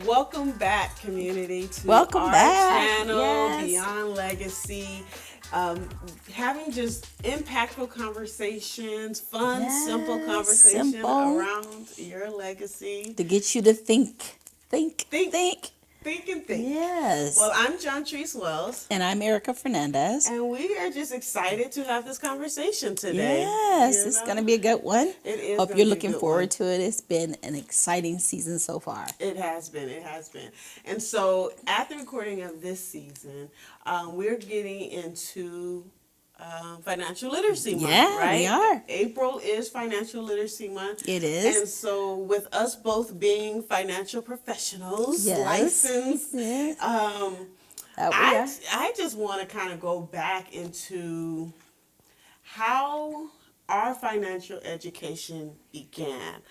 Welcome back, community, to Welcome our back. channel, Yes. Beyond Legacy. Um, Having just impactful conversations, fun, simple Yes. conversation Simple around your legacy. to get you to think. Think. Think, Think. think, and think. Well, Yes. I'm John Treese Wells, And I'm Erica Fernandez. and we are just excited to have this conversation today. Yes. It's going to be a good one. It is Hope going you're to be a looking good forward one. to it. It's been an exciting season so far. It has been. It has been. And so, at the recording of this season, we're getting into Financial Literacy Month, Yeah, right? we are. April is Financial Literacy Month. It is. And so, with us both being financial professionals, Yes. licensed, Yes. We I, are. I just want to kind of go back into how our financial education began.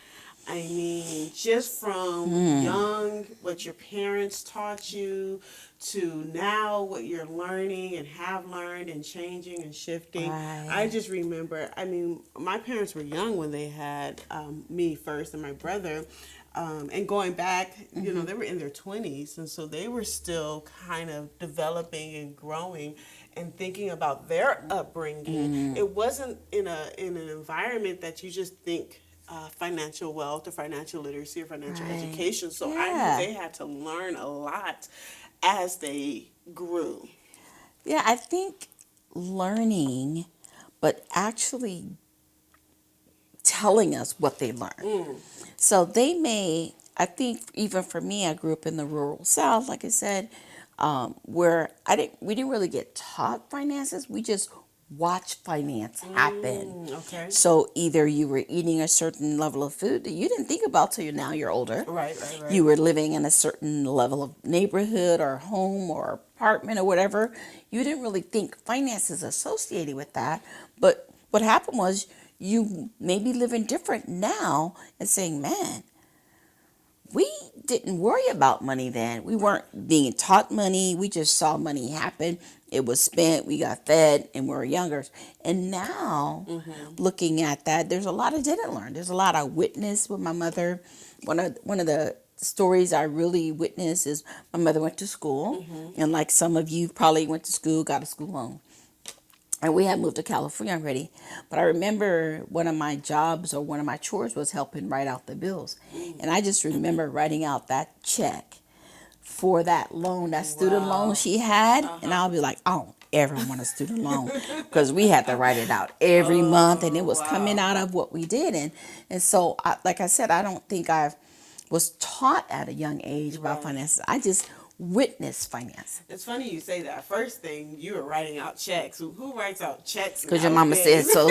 I mean, just from young, what your parents taught you, to now what you're learning and have learned and changing and shifting. Right. I just remember, I mean, my parents were young when they had me first and my brother. And going back, you know, they were in their 20s, and so they were still kind of developing and growing and thinking about their upbringing. It wasn't in an environment that you just think financial wealth or financial literacy or financial Right. education. So I Yeah. knew they had to learn a lot as they grew. Yeah, I think learning, but actually telling us what they learned. So they may, I think even for me, I grew up in the rural South, like I said, where we didn't really get taught finances. We just watched finance happen. Okay. So either you were eating a certain level of food that you didn't think about till you're older. Right. You were living in a certain level of neighborhood or home or apartment or whatever. You didn't really think finances associated with that. But what happened was you may be living different now and saying, man, we didn't worry about money then. We weren't being taught money. We just saw money happen. It was spent. We got fed, and we were younger. And now, looking at that, there's a lot I didn't learn. There's a lot I witnessed with my mother. One of the stories I really witnessed is my mother went to school, and like some of you probably went to school, got a school loan. And we had moved to California already. But I remember one of my jobs or one of my chores was helping write out the bills. And I just remember writing out that check for that loan, that student loan she had. And I'll be like, I don't ever want a student loan because we had to write it out every month and it was coming out of what we did. And so, like I said, I don't think I was taught at a young age about finances. I just witnessed finance. It's funny you say that. First thing, you were writing out checks. Who writes out checks? Because your mama said so.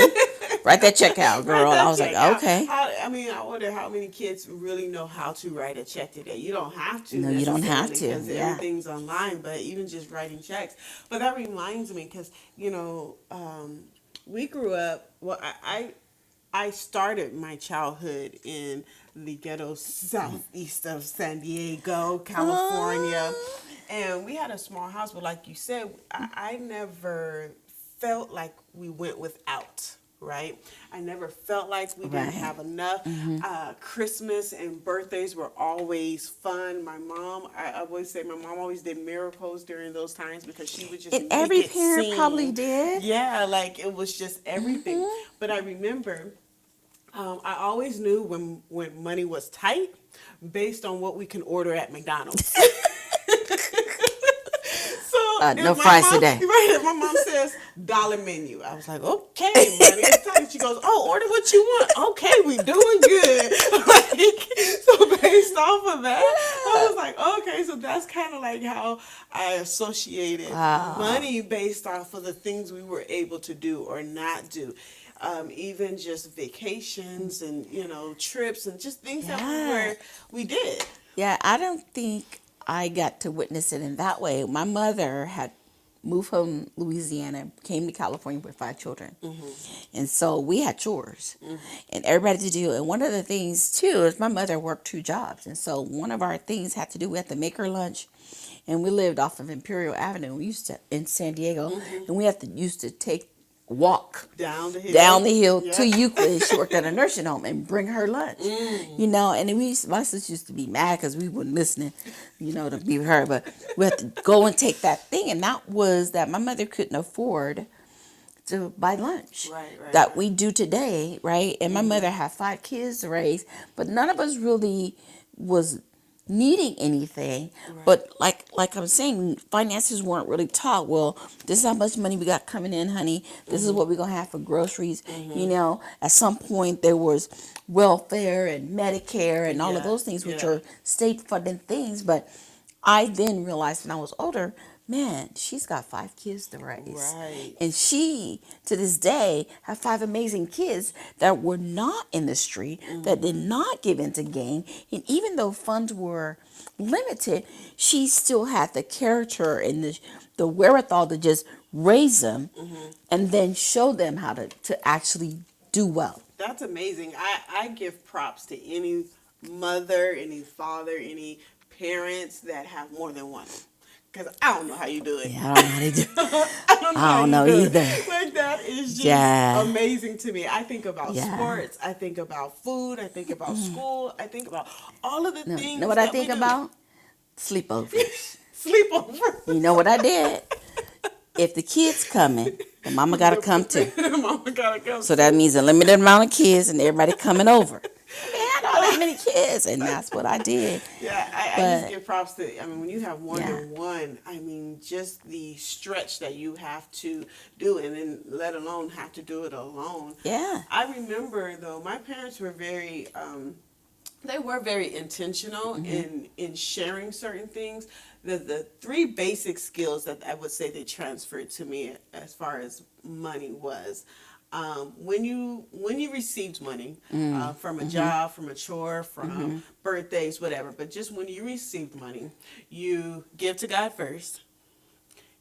Write that check out, girl. I was like, okay. I wonder how many kids really know how to write a check today. You don't have to. No, you don't have to, Because yeah. everything's online, but even just writing checks. But that reminds me, because, we grew up, well, I started my childhood in the ghetto southeast of San Diego, California. And we had a small house, but like you said, I never felt like we went without, right? I never felt like we didn't Right. have enough. Christmas and birthdays were always fun. My mom, I always say my mom always did miracles during those times because she would just And make every it parent seem- probably did. Yeah, like it was just everything. But I remember I always knew when money was tight based on what we can order at McDonald's. So No if my fries mom- today. Right, if my mom says dollar menu, I was like, okay, money is tight. She goes, oh, order what you want. Okay, we doing good. Like, so based off of that, I was like, okay, so that's kind of like how I associated money based off of the things we were able to do or not do. Even just vacations and trips and just things that we did. Yeah, I don't think I got to witness it in that way. My mother had moved from Louisiana, came to California with 5 children. And so we had chores and everybody to do. And one of the things too is my mother worked 2 jobs. And so one of our things had to do, we had to make her lunch. And we lived off of Imperial Avenue. We used to, in San Diego, and we used to take walk Down the down hill. the hill to Yeah. Euclid. She worked at a nursing home and bring her lunch. You know, and then my sister used to be mad because we weren't listening, you know, to be with her. But we had to go and take that thing, and that was that my mother couldn't afford to buy lunch Right, right, that right. we do today, right? And my mother had 5 kids to raise, but none of us really was needing anything. Right. But like I'm saying, finances weren't really taught. Well, this is how much money we got coming in, honey. This is what we're gonna have for groceries. You know, at some point there was welfare and Medicare and all of Yeah, those things, which yeah. are state funded things. But I then realized when I was older, man, she's got 5 kids to raise. Right. And she, to this day, have 5 amazing kids that were not in the street, that did not give into gang. And even though funds were limited, she still had the character and the wherewithal to just raise them and then show them how to actually do well. That's amazing. I give props to any mother, any father, any parents that have more than one. Because I don't know how you do it. Yeah, I don't know how to do. I don't know I how don't you know do either. it. Like, that is just Yeah. amazing to me. I think about Yeah. sports. I think about food. I think about school. I think about all of the No, things know what I that we think do. about? Sleepovers. Sleepover. You know what I did? If the kids coming, the mama gotta come too. Mama gotta come. So that means a limited amount of kids and everybody coming over. We had all that many kids, and that's what I did. Yeah, I just But give props to. I mean, when you have more yeah, than one, I mean, just the stretch that you have to do, and then let alone have to do it alone. yeah, I remember though, my parents were they were very intentional in sharing certain things. The three basic skills that I would say they transferred to me as far as money was when you received money from a job, from a chore, from birthdays, whatever. But just when you received money, you give to God first.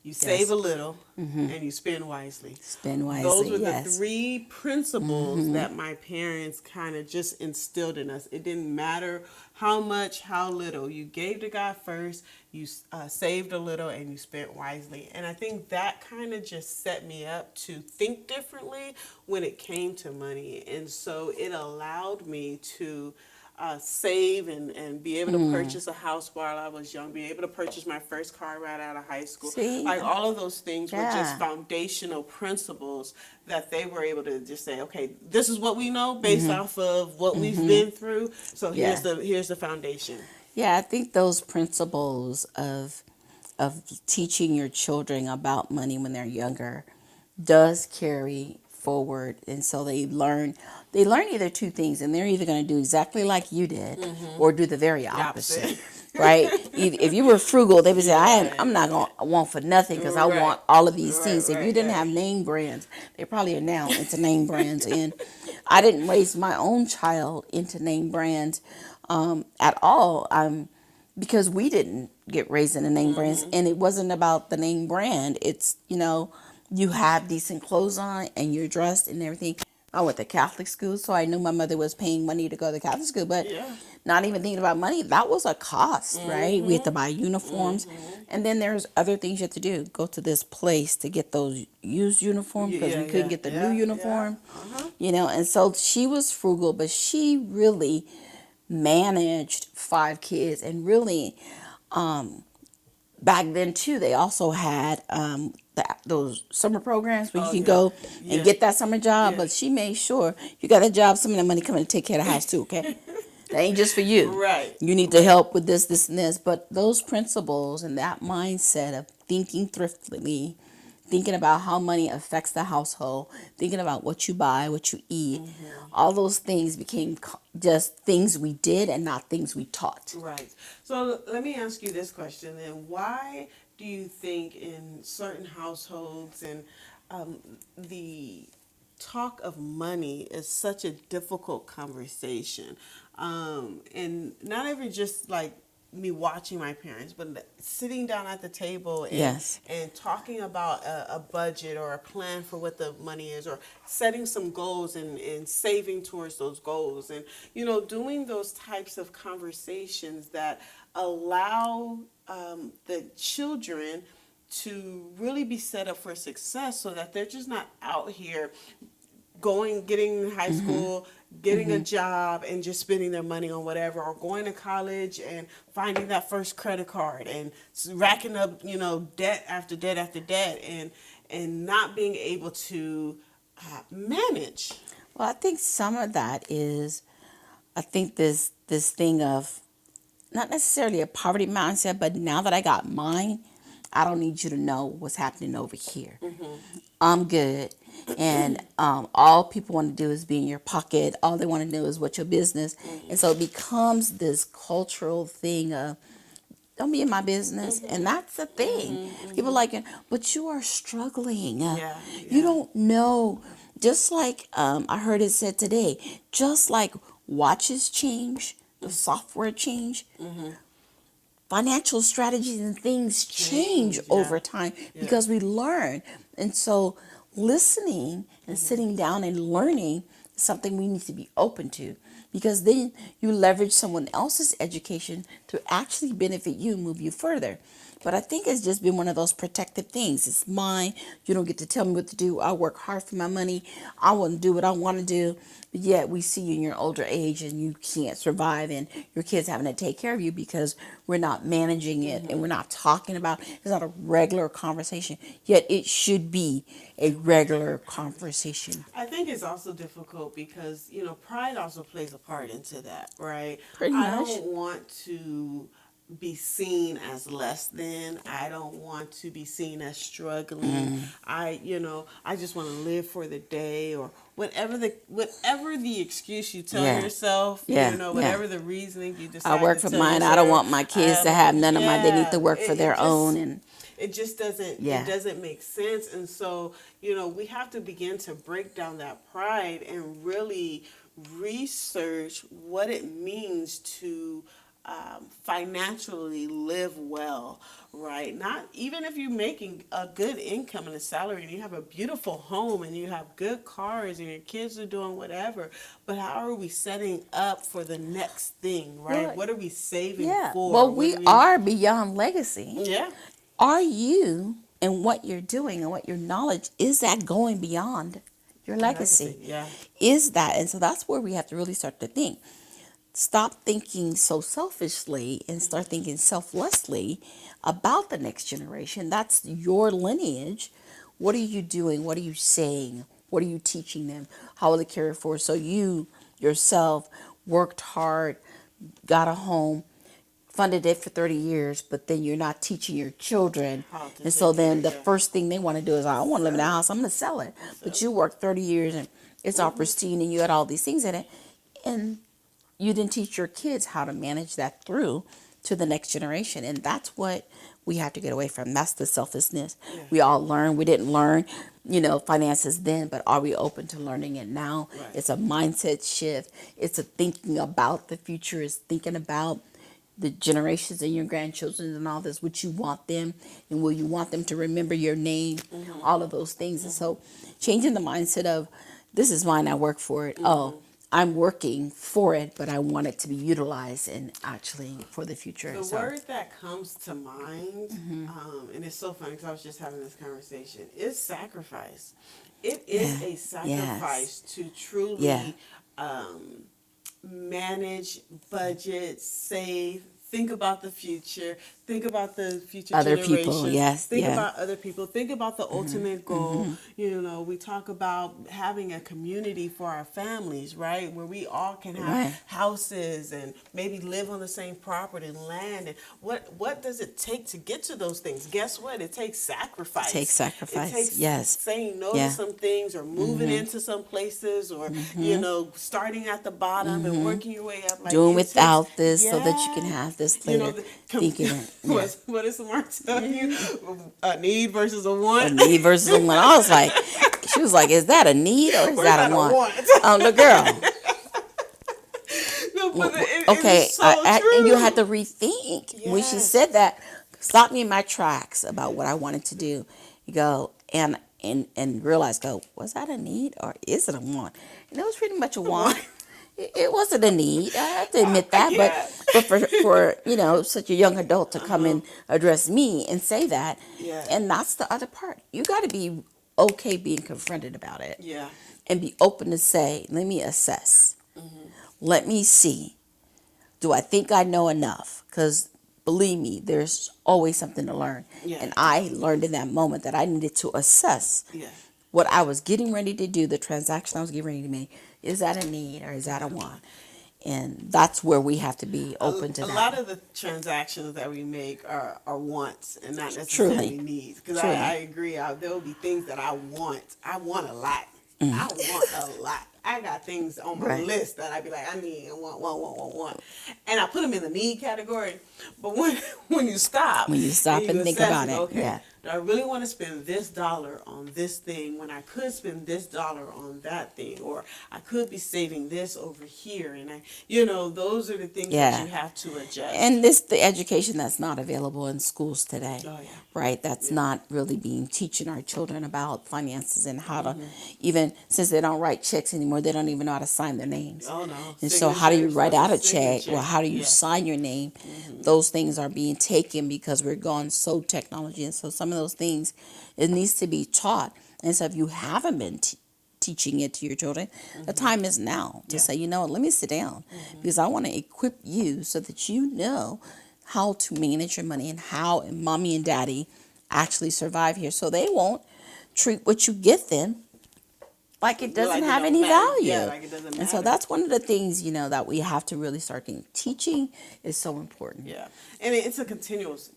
You save yes. a little and you spend wisely. Spend Those wisely. were the Yes. three principles that my parents kind of just instilled in us. It didn't matter how much, how little. You gave to God first, you saved a little, and you spent wisely. And I think that kind of just set me up to think differently when it came to money. And so it allowed me to save and be able to purchase a house while I was young, be able to purchase my first car right out of high school. See, Like, all of those things were just yeah. foundational principles that they were able to just say, okay, this is what we know based off of what we've been through. So Yeah. here's the foundation. Yeah, I think those principles of teaching your children about money when they're younger does carry forward, and so they learn either two things, and they're either going to do exactly like you did or do the very opposite. Opposite. Right? If you were frugal, they would say, Yeah. I'm not going to want for nothing because I Right. want all of these Right, things. If you right, didn't right. have name brands, they probably are now into name brands. And I didn't raise my own child into name brands at all. Because we didn't get raised in the name brands, and it wasn't about the name brand. It's, you have decent clothes on and you're dressed and everything. I went to Catholic school, so I knew my mother was paying money to go to Catholic school, but Yeah. not even thinking about money. That was a cost, right? We had to buy uniforms, and then there's other things you have to do. Go to this place to get those used uniforms because we couldn't get the new uniform, And so she was frugal, but she really managed 5 kids, and really back then too they also had those summer programs where you Oh, can yeah. go Yeah. and get that summer job. Yeah. But she made sure you got a job, some of that money coming to take care of the house too. Okay. That ain't just for you. Right. You need to help with this and this. But those principles and that mindset of thinking thriftily, thinking about how money affects the household, thinking about what you buy, what you eat, all those things became just things we did and not things we taught. Right. So let me ask you this question then. Why do you think in certain households and the talk of money is such a difficult conversation? And not even just like me watching my parents, but sitting down at the table and, Yes. and talking about a budget or a plan for what the money is, or setting some goals and saving towards those goals, and doing those types of conversations that allow the children to really be set up for success so that they're just not out here getting high school, getting a job, and just spending their money on whatever, or going to college and finding that first credit card and racking up, debt after debt after debt, and not being able to manage. Well, I think some of that is, I think this thing of not necessarily a poverty mindset, but now that I got mine, I don't need you to know what's happening over here. I'm good. And all people want to do is be in your pocket. All they want to do is what's your business. And so it becomes this cultural thing of, don't be in my business. And that's the thing. People like it, but you are struggling. You don't know. Just like I heard it said today, just like watches change, the software change, financial strategies and things change over time because we learn. And so listening and sitting down and learning is something we need to be open to, because then you leverage someone else's education to actually benefit you, move you further. But I think it's just been one of those protective things. It's mine. You don't get to tell me what to do. I work hard for my money. I want to do what I want to do. But yet we see you in your older age and you can't survive, and your kids having to take care of you because we're not managing it and we're not talking about it. It's not a regular conversation. Yet it should be a regular conversation. I think it's also difficult because, pride also plays a part into that, right? Pretty I much. don't want to be seen as less than. I don't want to be seen as struggling. I just want to live for the day, or whatever the excuse you tell yourself, whatever the reasoning you decide. I work to for tell mine. I yourself, don't want my kids to have none of my. They need to work for their own, and it just doesn't it doesn't make sense. And so, we have to begin to break down that pride and really research what it means to financially live well, right? Not even if you're making a good income and a salary and you have a beautiful home and you have good cars and your kids are doing whatever, but how are we setting up for the next thing, right? Well, what are we saving for? Well, we are beyond legacy. Yeah. Are you, and what you're doing and what your knowledge, is that going beyond your legacy? Yeah. Is that? And so that's where we have to really start to think. Stop thinking so selfishly and start thinking selflessly about the next generation. That's your lineage. What are you doing? What are you saying? What are you teaching them? How will they carry it forward? So you yourself worked hard, got a home, funded it for 30 years, but then you're not teaching your children. And so then the first thing they want to do is, I want to live in the house, I'm going to sell it. But you worked 30 years and it's all pristine and you had all these things in it. And you didn't teach your kids how to manage that through to the next generation. And that's what we have to get away from. That's the selfishness. Yeah. We all learn. We didn't learn, finances then, but are we open to learning it now? Right. It's a mindset shift. It's a thinking about the future. It's thinking about the generations and your grandchildren and all this, what you want them, and will you want them to remember your name, all of those things. And so changing the mindset of, this is mine, I work for it. Oh, I'm working for it, but I want it to be utilized and actually for the future. The word that comes to mind, and it's so funny because I was just having this conversation, is sacrifice. It is a sacrifice to truly manage, budget, save, think about the future, think about the future other generations, people, think about other people, think about the ultimate goal. We talk about having a community for our families, right, where we all can have houses and maybe live on the same property and land. And what does it take to get to those things? Guess what? It takes sacrifice. It takes sacrifice. It takes saying no to some things, or moving into some places, or starting at the bottom and working your way up. Like doing without this so that you can have this later. Thinking what does Samar tell you? A need versus a want? A need versus a want. I was like, she was like, is that a need or is that a want? The girl. No, but okay, it's so true. and you had to rethink when she said that. Stop me in my tracks about what I wanted to do. You go and realize, was that a need or is it a want? And it was pretty much a want. It wasn't a need. I have to admit that, Yeah. but for such a young adult to come and address me and say that, Yeah. and that's the other part. You got to be okay being confronted about it, Yeah. and be open to say, let me assess, let me see. Do I think I know enough? Because believe me, there's always something to learn, Yeah. and I learned in that moment that I needed to assess Yeah. what I was getting ready to do, the transaction I was getting ready to make. Is that a need or is that a want? And that's where we have to be open to A that. lot of the transactions that we make are wants and not necessarily Truly. needs. Because Truly. I agree. There will be things that I want. I want a lot. I want a lot. I got things on my Right. list that I'd be like, I need, I want. And I put them in the need category. But when you stop, When you stop and think assess about it, okay, yeah. do I really want to spend this dollar on this thing when I could spend this dollar on that thing? Or I could be saving this over here. And those are the things Yeah. that you have to adjust. And the education that's not available in schools today. Oh, yeah. Right? That's not really being teaching our children about finances and how to, even since they don't write checks anymore, they don't even know how to sign their names. Oh, no. And so how do you write out a check? Signature. Well, how do you Yeah. sign your name? Those things are being taken because we're gone so technology. And so some of those things, it needs to be taught. And so if you haven't been teaching it to your children, the time is now to Yeah. say, you know what, let me sit down because I want to equip you so that you know how to manage your money and how mommy and daddy actually survive here. So they won't treat what you get them like it doesn't Like it have don't any matter. value. Yeah, like it doesn't And so matter. that's one of the things, that we have to really start getting. Teaching is so important. Yeah, and it's a continuous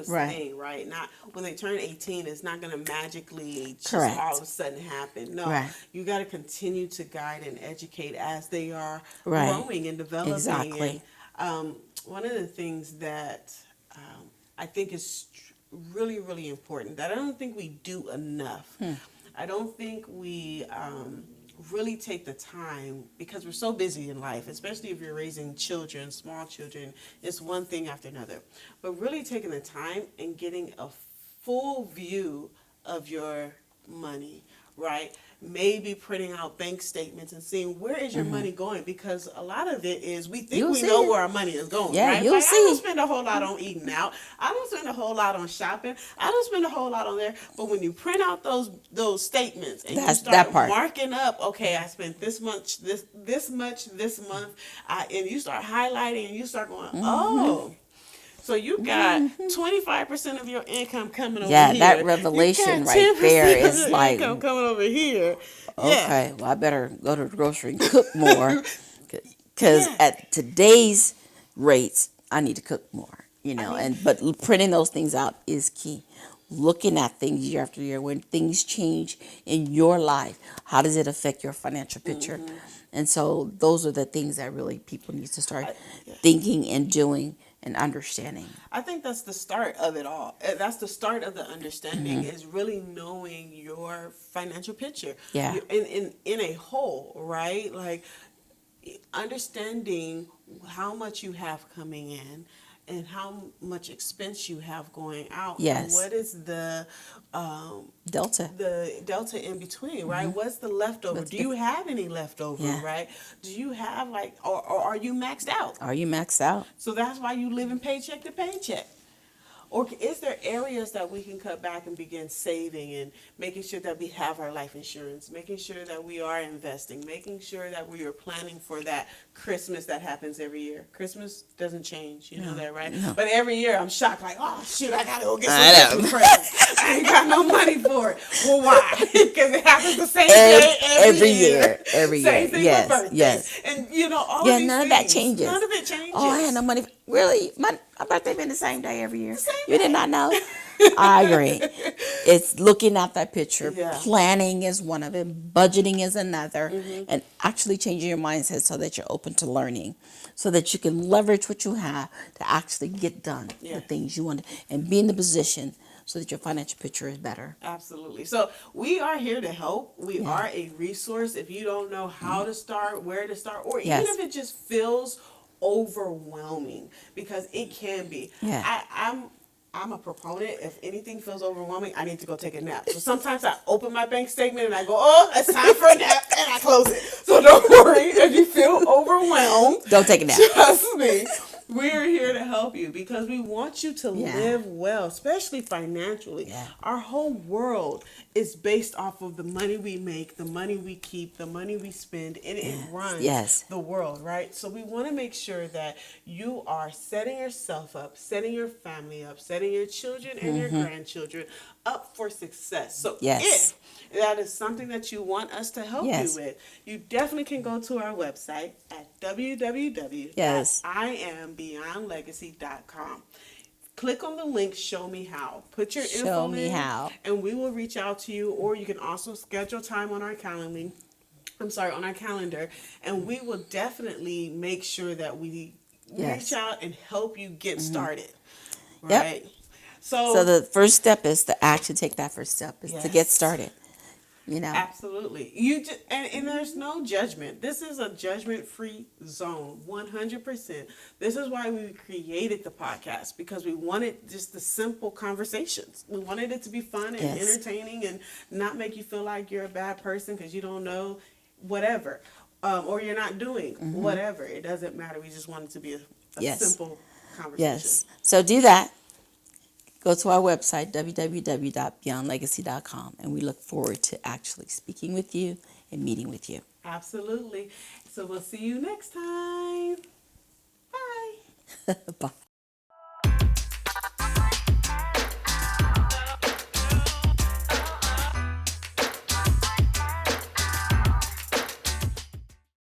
Right. thing, right? Not when they turn 18, it's not going to magically just Correct. all of a sudden happen. No, Right. you got to continue to guide and educate as they are Right. growing and developing. Exactly. And one of the things that I think is really, really important that I don't think we do enough. I don't think we really take the time because we're so busy in life, especially if you're raising children, small children, it's one thing after another. But really taking the time and getting a full view of your money, right? Maybe printing out bank statements and seeing where is your money going, because a lot of it is we think You'll we see know it. where our money is going, Yeah, right? you'll Like, I don't see. spend a whole lot on eating out. I don't spend a whole lot on shopping. I don't spend a whole lot on there. But when you print out those statements and That's you that start part. marking up, okay, I spent this much this month, and you start highlighting and you start going, oh. So you got 25% of your income coming over Yeah, here. that revelation You got right 10% there of is your like, income coming over here. Yeah. okay, well, I better go to the grocery and cook more because Yeah. at today's rates, I need to cook more, mean- but printing those things out is key. Looking at things year after year, when things change in your life, how does it affect your financial picture? And so those are the things that really people need to start Yeah. thinking and doing and understanding. I think that's the start of it all. That's the start of the understanding is really knowing your financial picture. Yeah. In a whole, right? Like understanding how much you have coming in and how much expense you have going out. Yes. And what is Delta. the delta in between, right? What's the leftover? What's Do you have any leftover, Yeah. right? Do you have or are you maxed out? Are you maxed out? So that's why you live in paycheck to paycheck. Or is there areas that we can cut back and begin saving and making sure that we have our life insurance, making sure that we are investing, making sure that we are planning for that Christmas that happens every year? Christmas doesn't change, you know that, right? no. But every year I'm shocked, like, oh shoot, I gotta go get I some know. Christmas presents. I ain't got no money for it. Well, why? Because it happens the same day every year. Every Same year. thing Yes, with birthdays. yes. And all Yeah, of these none of that things, changes. None of it changes. Oh, I had no money. Really? My birthday been the same day every year. same You did not know? I agree. It's looking at that picture. Yeah. Planning is one of it. Budgeting is another. Mm-hmm. And actually changing your mindset so that you're open to learning. So that you can leverage what you have to actually get done Yeah. the things you want and be in the position so that your financial picture is better. Absolutely. So we are here to help. We are a resource. If you don't know how to start, where to start, or Yes. even if it just feels overwhelming, because it can be. Yeah. I'm a proponent. If anything feels overwhelming, I need to go take a nap. So sometimes I open my bank statement and I go, oh, it's time for a nap, and I close it. So So don't worry if you feel overwhelmed. Don't take a nap. Trust me. We're here to help you because we want you to Yeah. live well, especially financially. Yeah. Our whole world is based off of the money we make, the money we keep, the money we spend, and it runs Yes. the world, right? So we want to make sure that you are setting yourself up, setting your family up, setting your children and your grandchildren up for success. So Yes. if that is something that you want us to help Yes. you with, you definitely can go to our website at Yes. www.iambeyondlegacy.com. Click on the link, show me how. Put your Show info me in, how. and we will reach out to you, or you can also schedule time on our calendar. On our calendar, and we will definitely make sure that we Yes. reach out and help you get started. Yep. Right? So the first step is to actually take that first step is to get Yes. started. You know. Absolutely. You just, and there's no judgment. This is a judgment-free zone, 100%. This is why we created the podcast, because we wanted just the simple conversations. We wanted it to be fun and Yes. entertaining and not make you feel like you're a bad person because you don't know whatever, or you're not doing whatever. It doesn't matter. We just want it to be a Yes. simple conversation. Yes. So do that. Go to our website, www.beyondlegacy.com, and we look forward to actually speaking with you and meeting with you. Absolutely. So we'll see you next time. Bye. Bye.